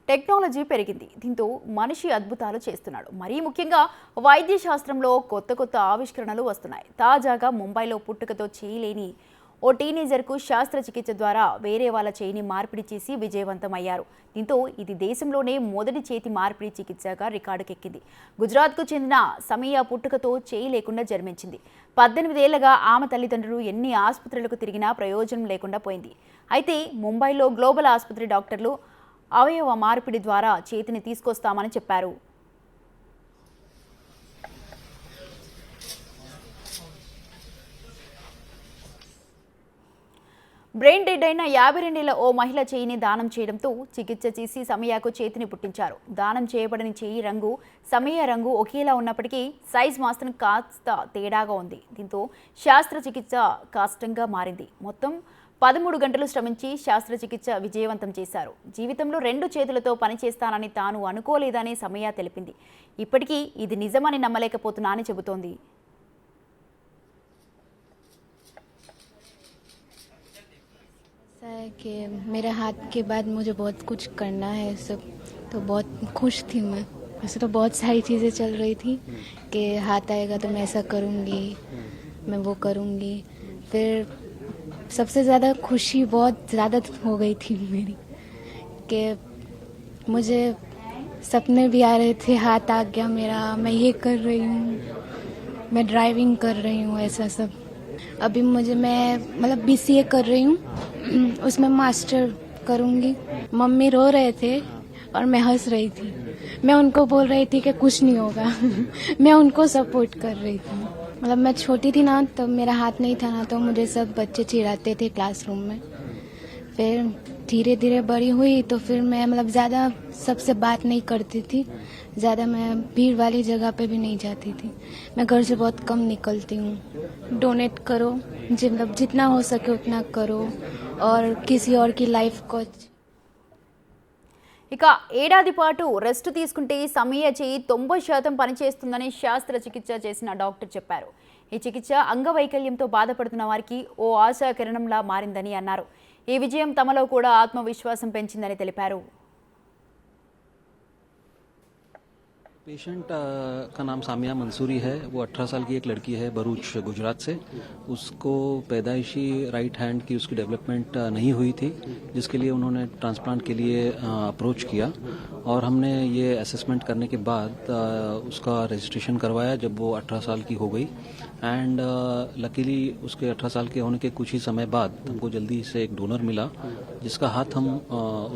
Technology పెరిగింది. దీంతో మనిషి అద్భుతాలు చేస్తున్నాడు. మరీ ముఖ్యంగా వైద్య శాస్త్రంలో కొత్త ఆవిష్కరణలు వస్తున్నాయి. తాజాగా ముంబైలో పుట్టుకతో చేయలేని ఓ టీనేజర్కు శస్త్రచికిత్స ద్వారా వేరే వాళ్ళ చేయిని మార్పిడి చేసి విజయవంతమయ్యారు. దీంతో ఇది దేశంలోనే మొదటి చేతి మార్పిడి చికిత్సగా రికార్డుకెక్కింది. గుజరాత్కు చెందిన సమీయ పుట్టుకతో చేయి లేకుండా జన్మించింది. 18 ఏళ్లుగా ఆమె తల్లిదండ్రులు ఎన్ని ఆసుపత్రులకు తిరిగినా ప్రయోజనం లేకుండా పోయింది. అయితే ముంబైలో గ్లోబల్ ఆసుపత్రి డాక్టర్లు అవయవ మార్పిడి ద్వారా చేతిని తీసుకొస్తామని చెప్పారు. బ్రెయిన్ డెడ్ అయిన 52 ఏళ్ల ఓ మహిళ చేయిని దానం చేయడంతో చికిత్స చేసి సమయాకు చేతిని పుట్టించారు. దానం చేయబడిన చేయి రంగు సమయ రంగు ఒకేలా ఉన్నప్పటికీ సైజ్ మాత్రం కాస్త తేడాగా ఉంది. దీంతో శస్త్రచికిత్స కష్టంగా మారింది. మొత్తం 13 గంటలు శ్రమించి శస్త్రచికిత్స విజయవంతం చేశారు. జీవితంలో 2 చేతులతో పనిచేస్తానని తాను అనుకోలేదని సమయ తెలిపింది. ఇప్పటికీ ఇది నిజమని నమ్మలేకపోతున్నా అని చెబుతోంది. है कि मेरे हाथ के बाद मुझे बहुत कुछ करना है सब, तो बहुत खुश थी मैं। वैसे तो बहुत सारी चीज़ें चल रही थी कि हाथ आएगा तो मैं ऐसा करूँगी, मैं वो करूँगी। फिर सबसे ज़्यादा खुशी बहुत ज़्यादा हो गई थी मेरी कि मुझे सपने भी आ रहे थे, हाथ आ गया मेरा, मैं ये कर रही हूँ, मैं ड्राइविंग कर रही हूँ, ऐसा सब। अभी मैं मतलब BCA कर रही हूँ, उसमें मास्टर करूँगी। मम्मी रो रहे थे और मैं हंस रही थी। मैं उनको बोल रही थी कि कुछ नहीं होगा मैं उनको सपोर्ट कर रही थी। मतलब मैं छोटी थी ना, तो मेरा हाथ नहीं था ना, तो मुझे सब बच्चे चिढ़ाते थे क्लासरूम में। फिर धीरे धीरे बड़ी हुई तो फिर मैं मतलब ज़्यादा सबसे बात नहीं करती थी, ज़्यादा मैं भीड़ वाली जगह पे भी नहीं जाती थी। मैं घर से बहुत कम निकलती हूँ। डोनेट करो, मतलब जितना हो सके उतना करो और किसी और की लाइफ को। ఇక ఏడాది పాటు రెస్ట్ తీసుకుంటే సమయ చేయి 90% పనిచేస్తుందని శస్త్రచికిత్స చేసిన డాక్టర్ చెప్పారు. ఈ చికిత్స అంగవైకల్యంతో బాధపడుతున్న వారికి ఓ ఆశా కిరణంలా మారిందని అన్నారు. ఈ విజయం తమలో కూడా ఆత్మవిశ్వాసం పెంచిందని తెలిపారు. पेशेंट का नाम सामिया मंसूरी है। वो 18 साल की एक लड़की है भरूच गुजरात से। उसको पैदाइशी राइट हैंड की उसकी डेवलपमेंट नहीं हुई थी, जिसके लिए उन्होंने ट्रांसप्लांट के लिए अप्रोच किया और हमने ये असेसमेंट करने के बाद उसका रजिस्ट्रेशन करवाया जब वो 18 साल की हो गई। एंड लकीली उसके 18 साल के होने के कुछ ही समय बाद हमको जल्दी से एक डोनर मिला, जिसका हाथ हम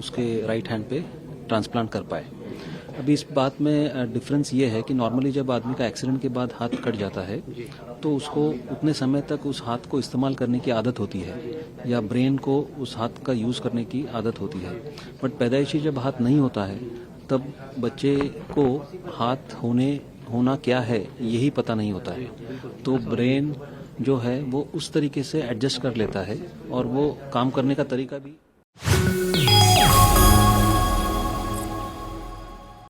उसके राइट हैंड पे ट्रांसप्लांट कर पाए। अभी इस बात में डिफरेंस ये है कि नॉर्मली जब आदमी का एक्सीडेंट के बाद हाथ कट जाता है तो उसको उतने समय तक उस हाथ को इस्तेमाल करने की आदत होती है या ब्रेन को उस हाथ का यूज़ करने की आदत होती है। बट पैदाइशी जब हाथ नहीं होता है तब बच्चे को हाथ होना क्या है यही पता नहीं होता है। तो ब्रेन जो है वो उस तरीके से एडजस्ट कर लेता है और वो काम करने का तरीका भी